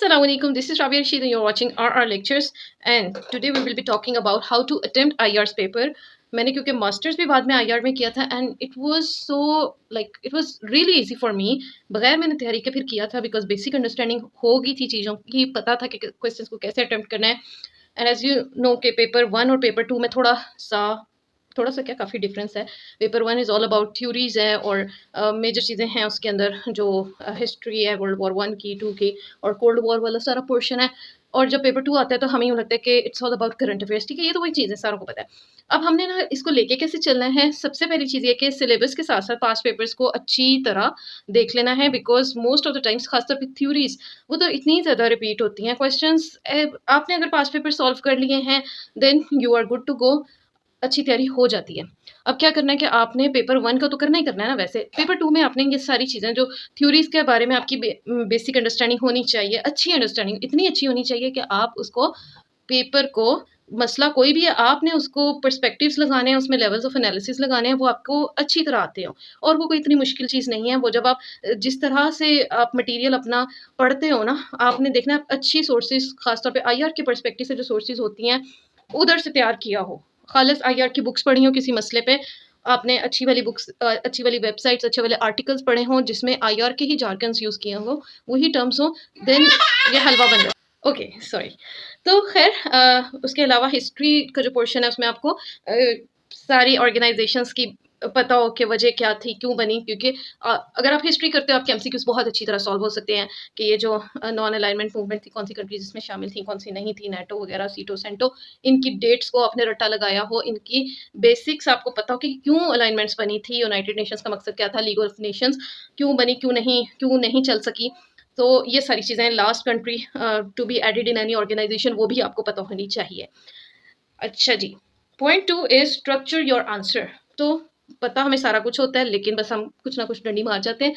Assalamualaikum. This is Rabia Rashid and you're watching RR Lectures and today we will be talking about how to attempt IR's paper. मैंने क्योंकि masters भी बाद में IR में किया था and it was so like it was really easy for me. बगैर मैंने तैयारी के फिर किया था बिकॉज बेसिक अंडरस्टैंडिंग हो गई थी चीज़ों की, पता था कि क्वेश्चंस को कैसे अटेम्प्ट करना है. एंड एज यू नो के पेपर 1 और पेपर 2 में थोड़ा सा क्या काफ़ी डिफरेंस है. Paper 1 is all about theories है और मेजर चीज़ें हैं उसके अंदर, जो हिस्ट्री है वर्ल्ड वॉर 1 की 2 की और कोल्ड वॉर वाला सारा पोर्शन है. और जब पेपर 2 आता है तो हमें यूँ लगता है कि it's all about current affairs. ठीक है, ये तो वही चीज़ें सारों को पता है. अब हमने ना इसको लेके कैसे चलना है, सबसे पहली चीज़ ये कि सिलेबस के साथ साथ पास्ट पेपर्स को अच्छी तरह देख लेना है because most of the times खासतौर पर थ्योरीज वो तो इतनी ज़्यादा रिपीट होती हैं. क्वेश्चंस आपने अगर पास्ट पेपर सॉल्व कर लिए हैं then you are good to go, अच्छी तैयारी हो जाती है. अब क्या करना है कि आपने पेपर 1 का तो करना ही करना है ना. वैसे पेपर 2 में आपने ये सारी चीज़ें जो थ्योरीज के बारे में आपकी बेसिक अंडरस्टैंडिंग होनी चाहिए, अच्छी अंडरस्टैंडिंग इतनी अच्छी होनी चाहिए कि आप उसको पेपर को, मसला कोई भी है, आपने उसको पर्सपेक्टिव्स लगाने हैं, उसमें लेवल्स ऑफ एनालिसिस लगाने हैं, वो आपको अच्छी तरह आते हो. और वो कोई इतनी मुश्किल चीज़ नहीं है. वो जब आप जिस तरह से आप मटेरियल अपना पढ़ते हो ना, आपने देखना है अच्छी सोर्सेज, खासतौर पे आईआर के पर्सपेक्टिव से जो सोर्सेज होती हैं उधर से तैयार किया हो. खालिस आईआर की बुक्स पढ़ी हो किसी मसले पे, आपने अच्छी वाली बुक्स, अच्छी वाली वेबसाइट्स, अच्छे वाले आर्टिकल्स पढ़े हों जिसमें आईआर के ही जार्गन्स यूज़ किए हों, वही टर्म्स हो, देन ये हलवा बन जाए. Okay sorry. तो खैर उसके अलावा हिस्ट्री का जो पोर्शन है उसमें आपको सारी ऑर्गेनाइजेशंस की पता हो कि वजह क्या थी, क्यों बनी. क्योंकि अगर आप हिस्ट्री करते हो आपके एमसीक्यूज बहुत अच्छी तरह सॉल्व हो सकते हैं कि ये जो नॉन अलाइनमेंट मूवमेंट थी कौन सी कंट्रीज इसमें शामिल थी, कौन सी नहीं थी, नेटो वगैरह, सीटो सेंटो, इनकी डेट्स को आपने रट्टा लगाया हो, इनकी बेसिक्स आपको पता हो कि क्यों अलाइनमेंट्स बनी थी, यूनाइटेड नेशंस का मकसद क्या था, लीग ऑफ नेशंस क्यों बनी, क्यों नहीं चल सकी. तो ये सारी चीज़ें, last country to be added in any organisation, वो भी आपको पता होनी चाहिए. अच्छा जी, point 2 is structure your answer. तो पता हमें सारा कुछ होता है लेकिन बस हम कुछ ना कुछ डंडी मार जाते हैं.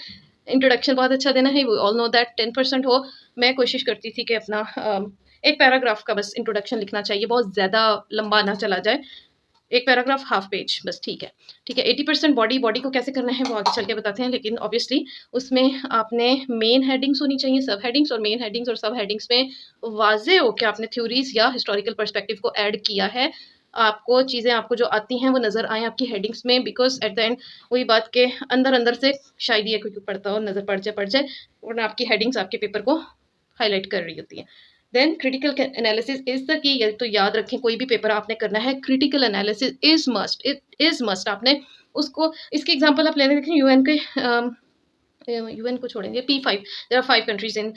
इंट्रोडक्शन बहुत अच्छा देना है, वी ऑल नो दैट 10% हो. मैं कोशिश करती थी कि अपना एक पैराग्राफ का बस इंट्रोडक्शन लिखना चाहिए, बहुत ज़्यादा लंबा ना चला जाए. एक पैराग्राफ हाफ पेज बस, ठीक है. 80% बॉडी को कैसे करना है वो आगे चल के बताते हैं, लेकिन ऑब्वियसली उसमें आपने मेन हेडिंग्स होनी चाहिए, सब हेडिंग्स, और मेन हेडिंग्स और सब हेडिंग्स में वाजे हो कि आपने थ्योरीज या हिस्टोरिकल पर्सपेक्टिव को ऐड किया है. आपको चीज़ें आपको जो आती हैं वो नज़र आएँ आपकी हेडिंग्स में, बिकॉज एट द एंड वही बात के अंदर से शायद ये कोई पढ़ता हो, नज़र पड़ जाए वरना आपकी हेडिंग्स आपके पेपर को हाईलाइट कर रही होती हैं. Then critical analysis is the key. तो याद रखें कोई भी पेपर आपने करना है, critical analysis is must, it is must. आपने उसको, इसके एग्जांपल आप लेने देखें यूएन को छोड़ेंगे, P5, there are 5 countries in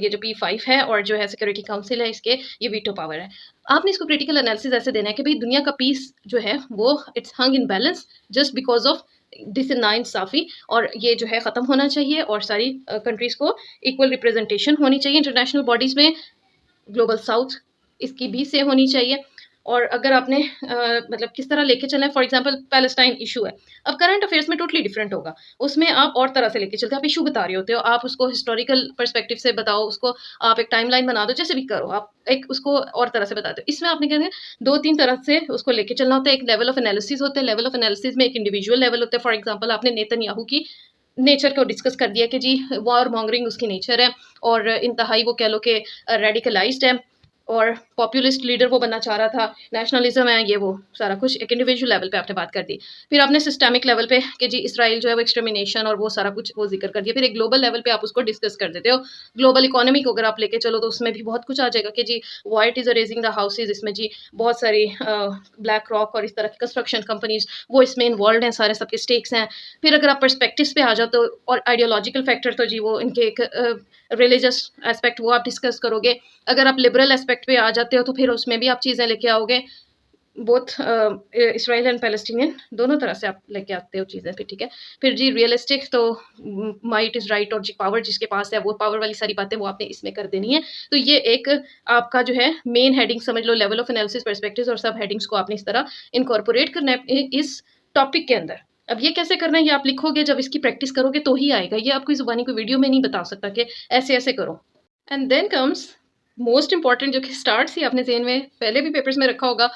ये जो P5 है और जो है सिक्योरिटी काउंसिल है, इसके ये वीटो पावर है. आपने इसको क्रिटिकल एनालिसिस ऐसे देना है कि भाई दुनिया का पीस जो है वो it's hung in balance just because of this nine साफ़ी, और ये जो है ख़त्म होना चाहिए और सारी कंट्रीज़ को इक्वल रिप्रेजेंटेशन होनी चाहिए इंटरनेशनल बॉडीज़ में. ग्लोबल साउथ इसकी भी से होनी चाहिए. और अगर आपने मतलब किस तरह लेके चलना है, फॉर एग्जांपल पैलेस्टाइन इशू है, अब करंट अफेयर्स में टोटली डिफरेंट होगा, उसमें आप और तरह से लेके चलते हो. आप इशू बता रहे होते हो, आप उसको हिस्टोरिकल पर्सपेक्टिव से बताओ, उसको आप एक टाइमलाइन बना दो, जैसे भी करो आप एक उसको और तरह से बताते हो. इसमें आपने कहते हैं 2-3 तरह से उसको लेके चलना होता है. एक लेवल ऑफ एनालिसिस होता है, लेवल ऑफ एनालिसिस में एक इंडिविजुअल लेवल होता है. फॉर एग्जाम्पल आपने नेतन्याहू की नेचर को डिस्कस कर दिया कि जी वॉर मॉन्गरिंग उसकी नेचर है और इंतहाई वो कह लो कि रेडिकलाइज्ड है और पॉपुलिस्ट लीडर वो बनना चाह रहा था, नेशनलिज्म है, ये वो सारा कुछ एक इंडिविजुअल लेवल पे आपने बात कर दी. फिर आपने सिस्टमिक लेवल पे कि जी इसराइल जो है वो एक्सटर्मिनेशन और वो सारा कुछ वो जिक्र कर दिया. फिर एक ग्लोबल लेवल पे आप उसको डिस्कस कर देते हो. ग्लोबल इकोनॉमी को अगर आप लेके चलो तो उसमें भी बहुत कुछ आ जाएगा कि जी white is raising the houses, इसमें जी बहुत सारी ब्लैक रॉक और इस तरह की कंस्ट्रक्शन कंपनीज वो इसमें इन्वॉल्व हैं, सारे सबके स्टेक्स हैं. फिर अगर आप पर्सपेक्टिव्स पे आ जाओ तो, और आइडियोलॉजिकल फैक्टर तो जी वो इनके एक रिलीजियस एस्पेक्ट वो आप डिस्कस करोगे. अगर आप लिबरल एस्पेक्ट पे आ जाते हो तो फिर उसमें भी आप चीज़ें लेके आओगे. बोथ इसराइल एंड पैलेस्टीनियन दोनों तरह से आप लेके आते हो चीज़ें. फिर ठीक है, फिर जी रियलिस्टिक तो माइट इज़ राइट, और जी पावर जिसके पास है वो पावर वाली सारी बातें वो आपने इसमें कर देनी है. तो ये एक आपका जो है मेन हेडिंग समझ लो, लेवल ऑफ एनालिसिस, पर्सपेक्टिव्स और सब हेडिंग्स को आपने इस तरह इनकॉर्पोरेट करना है इस टॉपिक के अंदर. अब ये कैसे करना है ये आप लिखोगे, जब इसकी प्रैक्टिस करोगे तो ही आएगा. ये आपको ज़ुबानी को वीडियो में नहीं बता सकता कि ऐसे ऐसे करो. And then comes most important, जो कि स्टार्ट से आपने ज़हन में पहले भी पेपर्स में रखा होगा,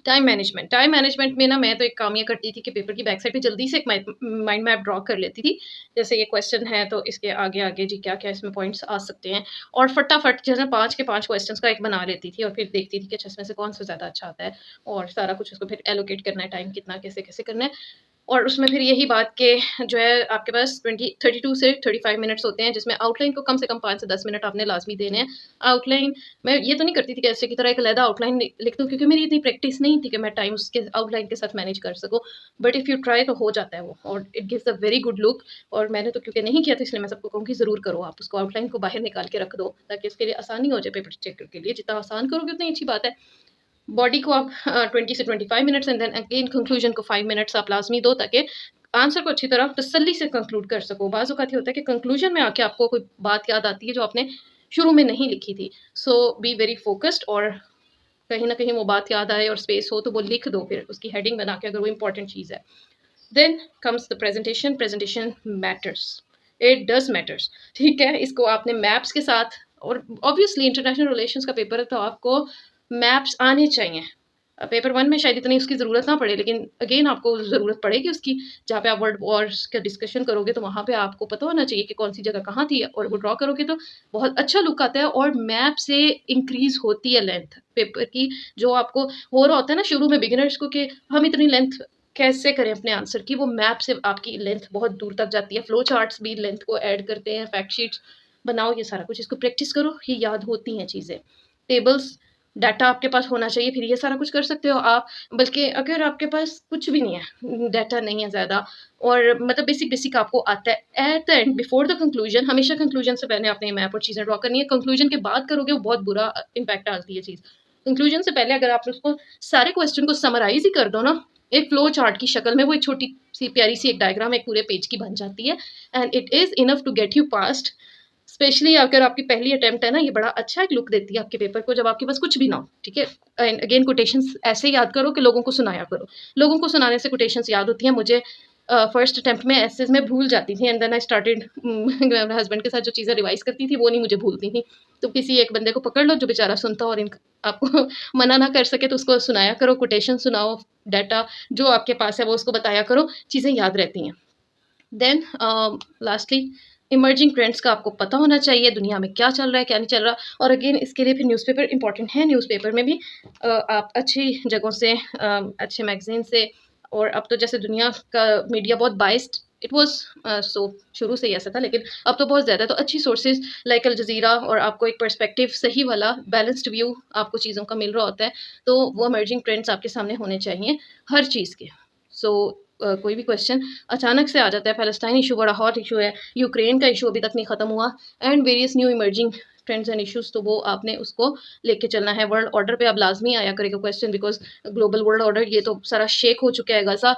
टाइम मैनेजमेंट में ना मैं तो एक काम ये करती थी कि पेपर की बैक साइड पे जल्दी से एक माइंड मैप ड्रॉ कर लेती थी। जैसे ये क्वेश्चन है तो इसके आगे-आगे जी क्या-क्या इसमें पॉइंट्स आ सकते हैं, और फटाफट जो है ना 5 के 5 क्वेश्चन्स का एक बना लेती थी और फिर देखती थी कि अच्छा इसमें से कौन-सा ज़्यादा अच्छा आता है, और सारा कुछ उसको फिर एलोकेट करना है, टाइम कितना कैसे-कैसे करना है। और उसमें फिर यही बात कि जो है आपके पास 32 से 35 मिनट्स होते हैं, जिसमें आउटलाइन को कम से कम 5 से 10 मिनट आपने लाज़मी देने हैं। आउटलाइन मैं ये तो नहीं करती थी कि ऐसे की तरह एक अलहदा आउटलाइन लिख दूँ, क्योंकि मेरी इतनी प्रैक्टिस नहीं थी कि मैं टाइम उसके आउटलाइन के साथ मैनेज कर सकूँ। बट इफ़ यू ट्राई तो हो जाता है वो, और it gives a very good look. और मैंने तो क्योंकि नहीं किया था, इसलिए मैं सबको कहूँगी ज़रूर करो, आप उसको आउटलाइन को बाहर निकाल के रख दो, ताकि उसके लिए आसानी हो जाए पेपर चेकर के लिए। जितना आसान करोगे उतनी अच्छी बात है। बॉडी को आप 20 से 25 minutes and then again conclusion को 5 मिनट्स आप लाज़मी दो, ताकि आंसर को अच्छी तरह तसल्ली से कंक्लूड कर सको। बाज़ औक़ात ये होता है कि कंक्लूजन में आके आपको कोई बात याद आती है जो आपने शुरू में नहीं लिखी थी। सो बी वेरी फ़ोकस्ड, और कहीं न कहीं वो बात याद आए और स्पेस हो तो वो लिख दो फिर उसकी हेडिंग बना के, अगर वो इम्पोर्टेंट चीज़ है। Then comes the presentation. Presentation matters, it does matters, ठीक है? इसको आपने मैप्स के साथ, और ऑब्वियसली इंटरनेशनल रिलेशंस का पेपर है तो आपको मैप्स आने चाहिए। पेपर 1 में शायद इतनी उसकी ज़रूरत ना पड़े, लेकिन अगेन आपको ज़रूरत पड़ेगी उसकी। जहाँ पे आप वर्ल्ड वॉर्स का डिस्कशन करोगे तो वहाँ पे आपको पता होना चाहिए कि कौन सी जगह कहाँ थी, और वो ड्रॉ करोगे तो बहुत अच्छा लुक आता है, और मैप से इंक्रीज़ होती है लेंथ पेपर की। जो आपको हो रहा होता है ना शुरू में बिगिनर्स को कि हम इतनी लेंथ कैसे करें अपने आंसर की, वो मैप से आपकी लेंथ बहुत दूर तक जाती है। फ्लो चार्ट्स भी लेंथ को ऐड करते हैं, फैक्ट शीट्स बनाओ, ये सारा कुछ इसको प्रैक्टिस करो, ये याद होती हैं चीज़ें। टेबल्स, डाटा आपके पास होना चाहिए, फिर ये सारा कुछ कर सकते हो आप। बल्कि अगर आपके पास कुछ भी नहीं है, डाटा नहीं है ज़्यादा, और मतलब बेसिक आपको आता है, at the end before the conclusion, हमेशा कंक्लूजन से पहले आपने मैप और चीज़ें ड्रॉ करनी है। कंक्लूजन के बाद करोगे वो बहुत बुरा इम्पैक्ट डालती है चीज़। कंक्लूजन से पहले अगर आप उसको सारे क्वेश्चन को समराइज़ ही कर दो ना, एक फ्लो चार्ट की शक्ल में, वो एक छोटी-सी प्यारी-सी एक डायग्राम एक पूरे पेज की बन जाती है, and it is enough to get you past. Specially अगर आपकी पहली अटेम्प्ट है ना, ये बड़ा अच्छा एक लुक देती है आपके पेपर को, जब आपके पास कुछ भी ना हो, ठीक है? एंड अगेन कोटेशंस ऐसे याद करो कि लोगों को सुनाया करो। लोगों को सुनाने से कोटेशंस याद होती हैं। मुझे फर्स्ट अटेम्प्ट में एसेज़ में भूल जाती थी, एंड देन आई स्टार्टेड मैं अपने हस्बैंड के साथ जो चीज़ें रिवाइज़ करती थी, वो नहीं मुझे भूलती थी। तो किसी एक बंदे को पकड़ लो जो बेचारा सुनता हो, और इन आपको मना ना कर सके तो उसको सुनाया करो, कोटेशन सुनाओ, डाटा जो आपके पास है वो उसको बताया करो, चीज़ें याद रहती हैं। देन लास्टली इमर्जिंग ट्रेंड्स का आपको पता होना चाहिए, दुनिया में क्या चल रहा है क्या नहीं चल रहा। और अगेन इसके लिए फिर न्यूज़पेपर इंपॉर्टेंट है। न्यूज़पेपर में भी आप अच्छी जगहों से, अच्छे मैगजीन से, और अब तो जैसे दुनिया का मीडिया बहुत बाइस्ड, इट वाज सो शुरू से ही ऐसा था, लेकिन अब तो बहुत ज़्यादा, तो अच्छी सोर्सेज लाइक अल जज़ीरा, और आपको एक पर्सपेक्टिव सही वाला बैलेंस्ड व्यू आपको चीज़ों का मिल रहा होता है। तो वो इमर्जिंग ट्रेंड्स आपके सामने होने चाहिए हर चीज़ के। सो कोई भी क्वेश्चन अचानक से आ जाता है, पैलेस्टाइन इशू बड़ा हॉट इशू है, यूक्रेन का इशू अभी तक नहीं ख़त्म हुआ, and various new emerging trends and issues, तो वो आपने उसको लेके चलना है। वर्ल्ड ऑर्डर पे अब लाजमी आया करेगा question, because global world order ये तो सारा शेक हो चुका है गज़ा।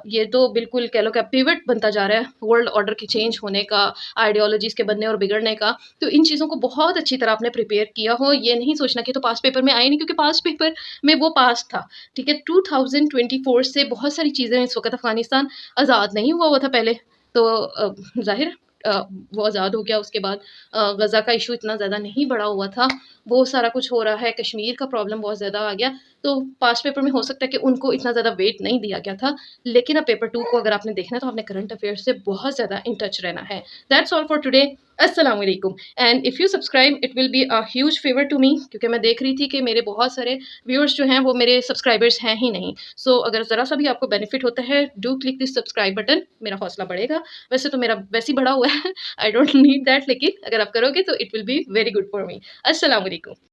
ये तो बिल्कुल कह लो कि पिवट बनता जा रहा है वर्ल्ड ऑर्डर के चेंज होने का, आइडियोलॉजीज़ के बनने और बिगड़ने का। तो इन चीज़ों को बहुत अच्छी तरह आपने प्रिपेयर किया हो, ये नहीं सोचना कि तो पास पेपर में आए नहीं, क्योंकि पास पेपर में वो पास था, ठीक है? 2024 से बहुत सारी चीज़ें, इस वक़्त अफ़गानिस्तान आज़ाद नहीं हुआ था पहले, तो ज़ाहिर वो आज़ाद हो गया। उसके बाद गज़ा का इशू इतना ज़्यादा नहीं बढ़ा हुआ था, वो सारा कुछ हो रहा है। कश्मीर का प्रॉब्लम बहुत ज़्यादा आ गया, तो पास्ट पेपर में हो सकता है कि उनको इतना ज़्यादा वेट नहीं दिया गया था, लेकिन अब पेपर 2 को अगर आपने देखना है तो आपने करंट अफेयर्स से बहुत ज़्यादा इन टच रहना है। That's all for today. अस्सलाम वालेकुम, and if you subscribe it will be a huge favour to me, क्योंकि मैं देख रही थी कि मेरे बहुत सारे व्यूअर्स जो हैं वो मेरे सब्सक्राइबर्स हैं ही नहीं। सो अगर ज़रा सा भी आपको बेनिफिट होता है, do click this subscribe button, मेरा हौसला बढ़ेगा। वैसे तो मेरा वैसे ही बढ़ा हुआ है, आई डोंट नीड दैट, लेकिन अगर आप करोगे तो it will be very good for me. अस्सलाम वालेकुम।